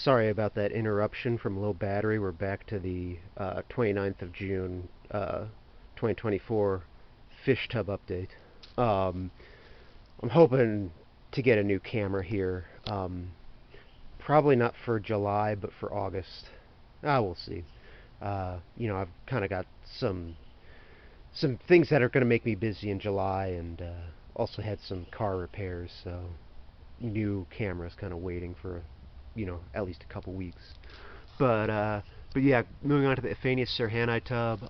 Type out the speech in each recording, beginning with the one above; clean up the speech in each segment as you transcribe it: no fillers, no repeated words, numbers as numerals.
Sorry about that interruption from low battery. We're back to the 29th of June, 2024 fish tub update. Um, I'm hoping to get a new camera here. Probably not for July, but for August. We'll see. I've kind of got some things that are going to make me busy in July, and also had some car repairs, so new camera's kind of waiting for at least a couple weeks. But yeah, moving on to the Aphanius sirhani tub.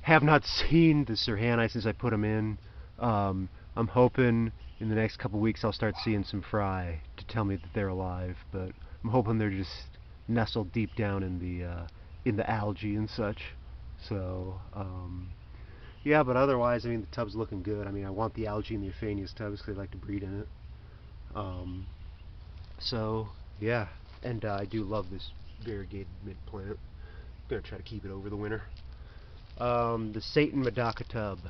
Have not seen the sirhani since I put them in. I'm hoping in the next couple weeks I'll start seeing some fry to tell me that they're alive. But I'm hoping they're just nestled deep down in the algae and such. So yeah, but otherwise, I mean, the tub's looking good. I mean, I want the algae in the Aphanius tubs because I like to breed in it. So yeah, and I do love this variegated mint plant. I'm gonna try to keep it over the winter. The Satan medaka tub.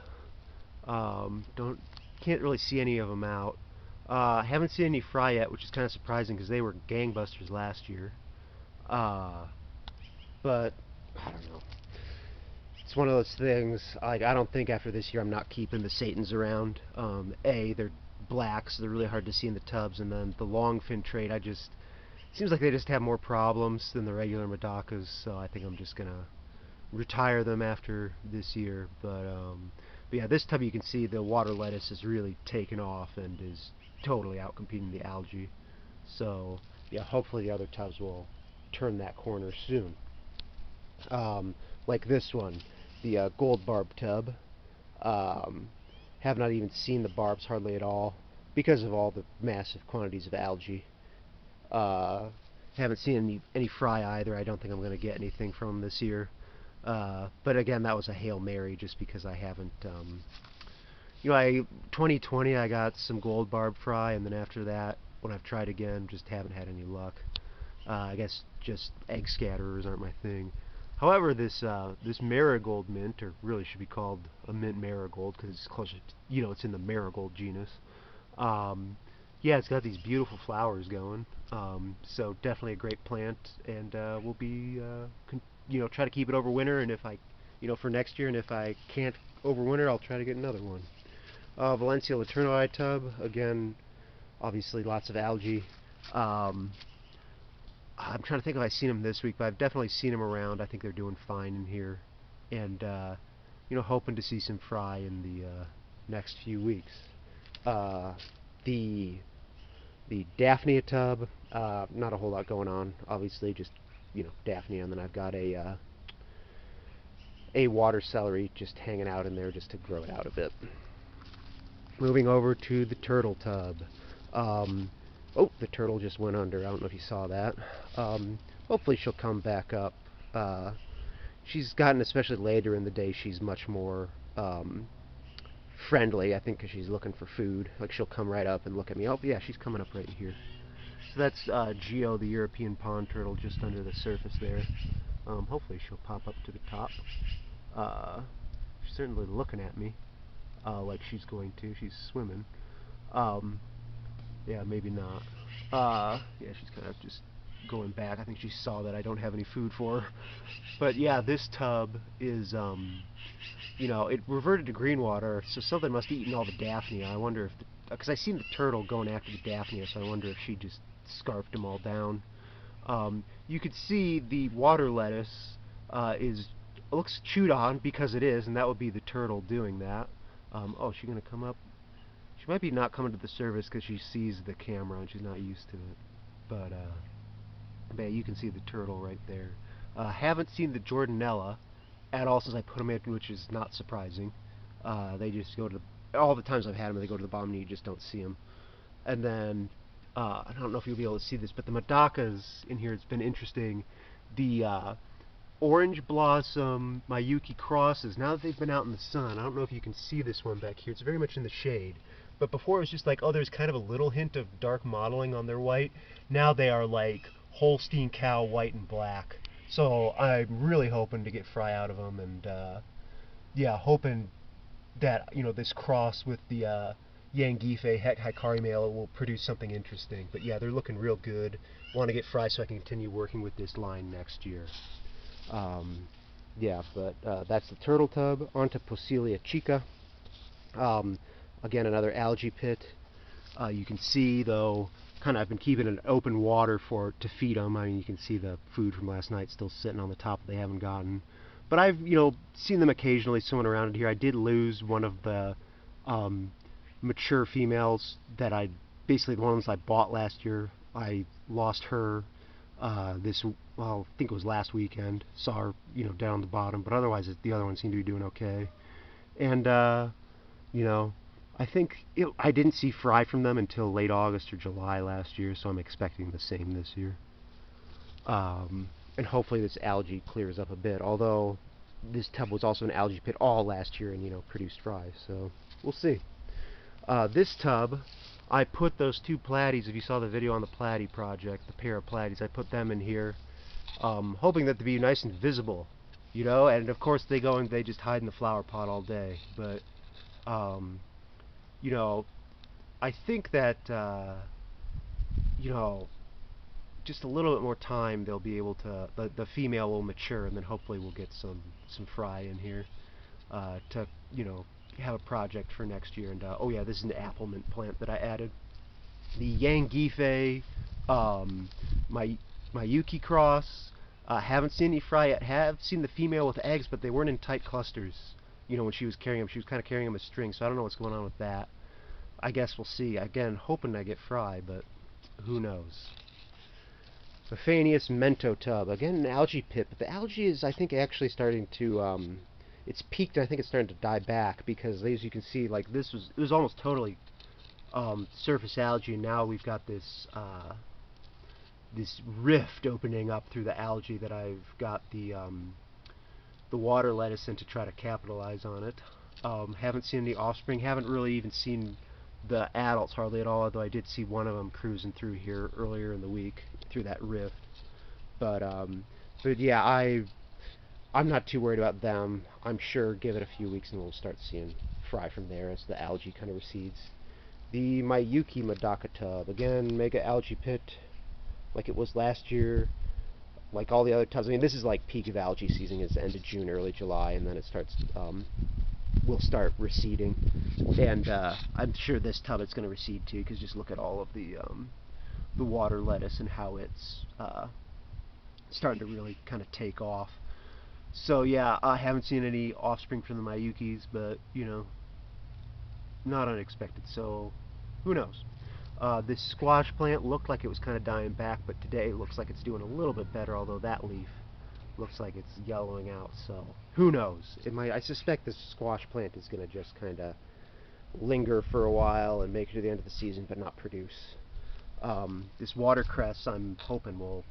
Can't really see any of them out. Haven't seen any fry yet, which is kind of surprising because they were gangbusters last year. But I don't know. It's one of those things. Like, I don't think after this year I'm not keeping the Satans around. They're black, so they're really hard to see in the tubs, and then the long fin trait, seems like they just have more problems than the regular medakas, so I think I'm just gonna retire them after this year. But yeah, this tub you can see the water lettuce has really taken off and is totally outcompeting the algae. So yeah, hopefully the other tubs will turn that corner soon. Like this one, the gold barb tub. Have not even seen the barbs hardly at all because of all the massive quantities of algae. Haven't seen any fry either. I don't think I'm going to get anything from them this year. But again, that was a Hail Mary just because I haven't, 2020 I got some gold barb fry, and then after that, when I've tried again, just haven't had any luck. I guess just egg scatterers aren't my thing. However, this marigold mint, or really should be called a mint marigold because it's closer to, it's in the marigold genus. Yeah, it's got these beautiful flowers going. So definitely a great plant, and we'll be, try to keep it over winter, and if I, for next year, and if I can't overwinter, I'll try to get another one. Valencia laternoi tub, again, obviously lots of algae. I'm trying to think if I've seen them this week, but I've definitely seen them around. I think they're doing fine in here, and hoping to see some fry in the next few weeks. The Daphnia tub, not a whole lot going on. Obviously, just Daphnia, and then I've got a water celery just hanging out in there just to grow it out a bit. Moving over to the turtle tub. Oh, the turtle just went under. I don't know if you saw that. Hopefully she'll come back up. She's gotten, especially later in the day, she's much more friendly, I think, because she's looking for food. Like, she'll come right up and look at me. Oh, yeah, she's coming up right here. So that's Geo, the European pond turtle, just under the surface there. Hopefully she'll pop up to the top. She's certainly looking at me like she's going to. She's swimming. Yeah, maybe not. Yeah, she's kind of just going back. I think she saw that I don't have any food for her. But yeah, this tub is, it reverted to green water, so something must have eaten all the Daphnia. I wonder if, because I seen the turtle going after the Daphnia, so I wonder if she just scarfed them all down. You could see the water lettuce looks chewed on, because it is, and that would be the turtle doing that. Oh, is she going to come up? She might be not coming to the surface because she sees the camera and she's not used to it. But yeah, you can see the turtle right there. Haven't seen the Jordanella at all since I put them in, which is not surprising. They just go to all the times I've had them, they go to the bottom and you just don't see them. And then, I don't know if you'll be able to see this, but the medakas in here, it's been interesting. The orange blossom Miyuki crosses, now that they've been out in the sun, I don't know if you can see this one back here, it's very much in the shade. But before it was just like, oh, there's kind of a little hint of dark mottling on their white. Now they are like Holstein cow white and black. So I'm really hoping to get fry out of them, and yeah, hoping that this cross with the Yang Guifei Hikari male will produce something interesting. But yeah, they're looking real good. Want to get fry so I can continue working with this line next year. Yeah, but that's the turtle tub. Onto Poecilia chica. Again, another algae pit. You can see, though, kind of I've been keeping it open water to feed them. I mean, you can see the food from last night still sitting on the top that they haven't gotten. But I've, seen them occasionally swimming around here. I did lose one of the mature females that basically the ones I bought last year. I lost her I think it was last weekend. Saw her, down the bottom. But otherwise, the other one seemed to be doing okay. And, I think I didn't see fry from them until late August or July last year, so I'm expecting the same this year. And hopefully this algae clears up a bit, although this tub was also an algae pit all last year and, produced fry, so we'll see. This tub, I put those two platies, if you saw the video on the platy project, the pair of platies, I put them in here, hoping that they'd be nice and visible, and of course they go and they just hide in the flower pot all day, but I think that, just a little bit more time they'll be able to, the female will mature, and then hopefully we'll get some fry in here to, have a project for next year. And, oh yeah, this is an apple mint plant that I added. The Yang Guifei Mayuki cross. Haven't seen any fry yet. Have seen the female with eggs, but they weren't in tight clusters. When she was carrying them, she was kind of carrying them as strings, so I don't know what's going on with that. I guess we'll see. Again, hoping I get fry, but who knows. Aphanius mento tub. Again, an algae pit, but the algae is, I think, actually starting to, it's peaked, and I think it's starting to die back, because as you can see, like, it was almost totally surface algae, and now we've got this, this rift opening up through the algae that I've got the water lettuce in to try to capitalize on it. Haven't seen any offspring, haven't really even seen the adults hardly at all, although I did see one of them cruising through here earlier in the week through that rift. But yeah, I'm not too worried about them. I'm sure give it a few weeks and we'll start seeing fry from there as the algae kind of recedes. The Mayuki medaka tub, again, mega algae pit, like it was last year. Like all the other tubs, I mean, this is like peak of algae season, is end of June, early July, and then it starts, will start receding. And I'm sure this tub it's going to recede too, because just look at all of the water lettuce and how it's starting to really kind of take off. So yeah, I haven't seen any offspring from the Mayukis, but not unexpected. So who knows? This squash plant looked like it was kind of dying back, but today it looks like it's doing a little bit better, although that leaf looks like it's yellowing out, so who knows? I suspect this squash plant is going to just kind of linger for a while and make it to the end of the season, but not produce. This watercress, I'm hoping will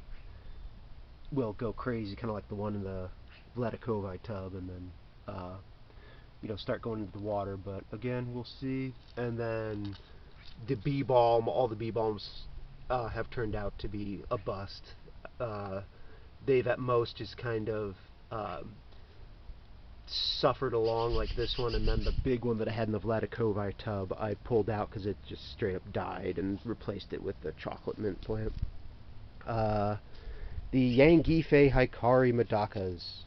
go crazy, kind of like the one in the Vladikovi tub, and then start going into the water. But again, we'll see. And then the bee balm, all the bee balms have turned out to be a bust. They've at most just kind of suffered along like this one, and then the big one that I had in the Vladikovi tub I pulled out because it just straight up died, and replaced it with the chocolate mint plant. The Yang Guifei Hikari medakas.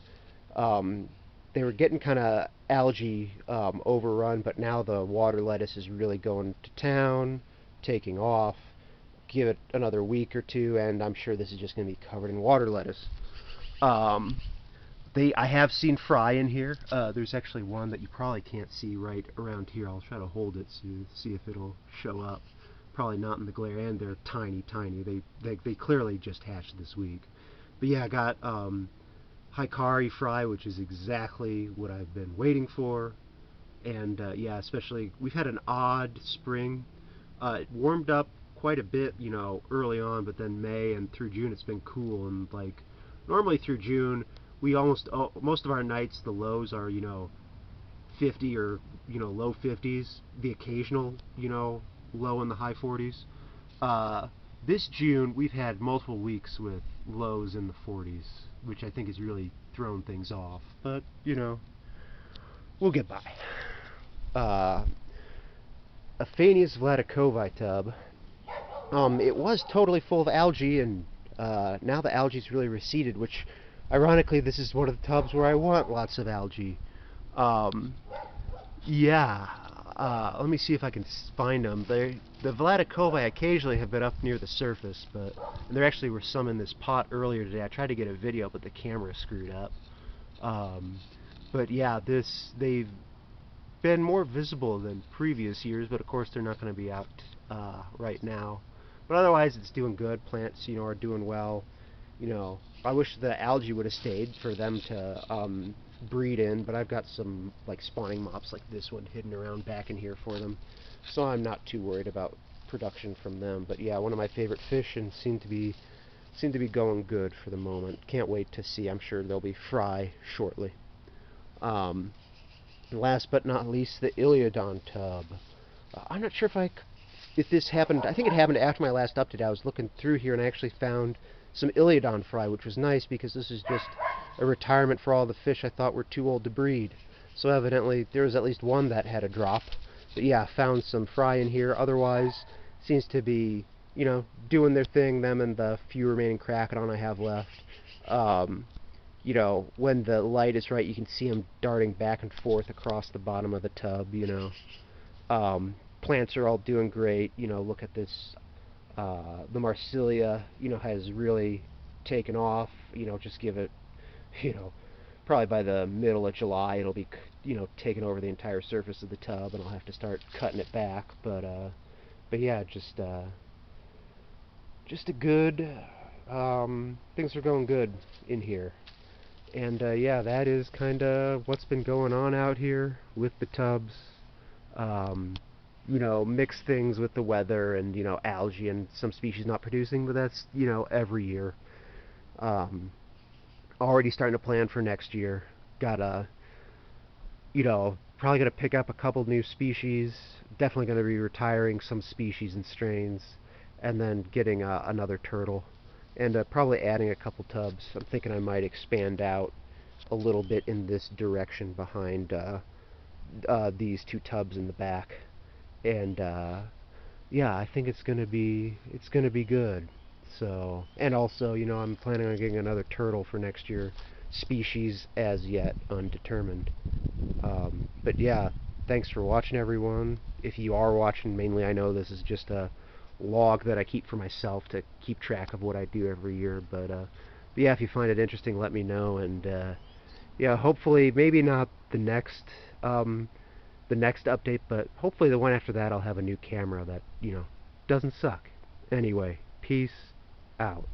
They were getting kind of algae overrun, but now the water lettuce is really going to town, taking off. Give it another week or two, and I'm sure this is just going to be covered in water lettuce. I have seen fry in here. There's actually one that you probably can't see right around here. I'll try to hold it to see if it'll show up. Probably not in the glare, and they're tiny, tiny. They clearly just hatched this week. But yeah, I got Hikari fry, which is exactly what I've been waiting for. And yeah, especially, we've had an odd spring. It warmed up quite a bit, early on, but then May and through June it's been cool. And like, normally through June, we most of our nights, the lows are, 50 or, low 50s. The occasional, low in the high 40s. This June, we've had multiple weeks with lows in the 40s, which I think has really thrown things off. But, we'll get by. Aphanius vladikovii tub. It was totally full of algae, and now the algae's really receded, which, ironically, this is one of the tubs where I want lots of algae. Yeah, let me see if I can find them. The vladikovii occasionally have been up near the surface, and there actually were some in this pot earlier today. I tried to get a video, but the camera screwed up. But yeah, they've been more visible than previous years, but of course they're not going to be out right now. But otherwise, it's doing good. Plants, are doing well. I wish the algae would have stayed for them to breed in, but I've got some like spawning mops like this one hidden around back in here for them, so I'm not too worried about production from them. But yeah, one of my favorite fish, and seem to be going good for the moment. Can't wait to see. I'm sure they'll be fry shortly. Last but not least, the Ilyodon tub. I'm not sure if this happened. I think it happened after my last update. I was looking through here and I actually found some Ilyodon fry, which was nice because this is just a retirement for all the fish I thought were too old to breed. So evidently there was at least one that had a drop. But yeah, found some fry in here. Otherwise, seems to be, doing their thing, them and the few remaining Cracodon I have left. When the light is right, you can see them darting back and forth across the bottom of the tub, Plants are all doing great. Look at this. The Marsilia, has really taken off. Just give it, probably by the middle of July, it'll be, taking over the entire surface of the tub, and I'll have to start cutting it back. But yeah, just a good, things are going good in here. And yeah, that is kind of what's been going on out here with the tubs. Mix things with the weather and, algae and some species not producing, but that's, every year. Already starting to plan for next year. Gotta, probably gonna pick up a couple new species. Definitely gonna be retiring some species and strains, and then getting another turtle. And probably adding a couple tubs. I'm thinking I might expand out a little bit in this direction behind these two tubs in the back. And yeah, I think it's gonna be good. So, and also, I'm planning on getting another turtle for next year. Species as yet undetermined. But yeah, thanks for watching, everyone. If you are watching, mainly I know this is just a log that I keep for myself to keep track of what I do every year. But yeah, if you find it interesting, let me know. And yeah, hopefully, maybe not the next update, but hopefully the one after that I'll have a new camera that, doesn't suck. Anyway, peace out.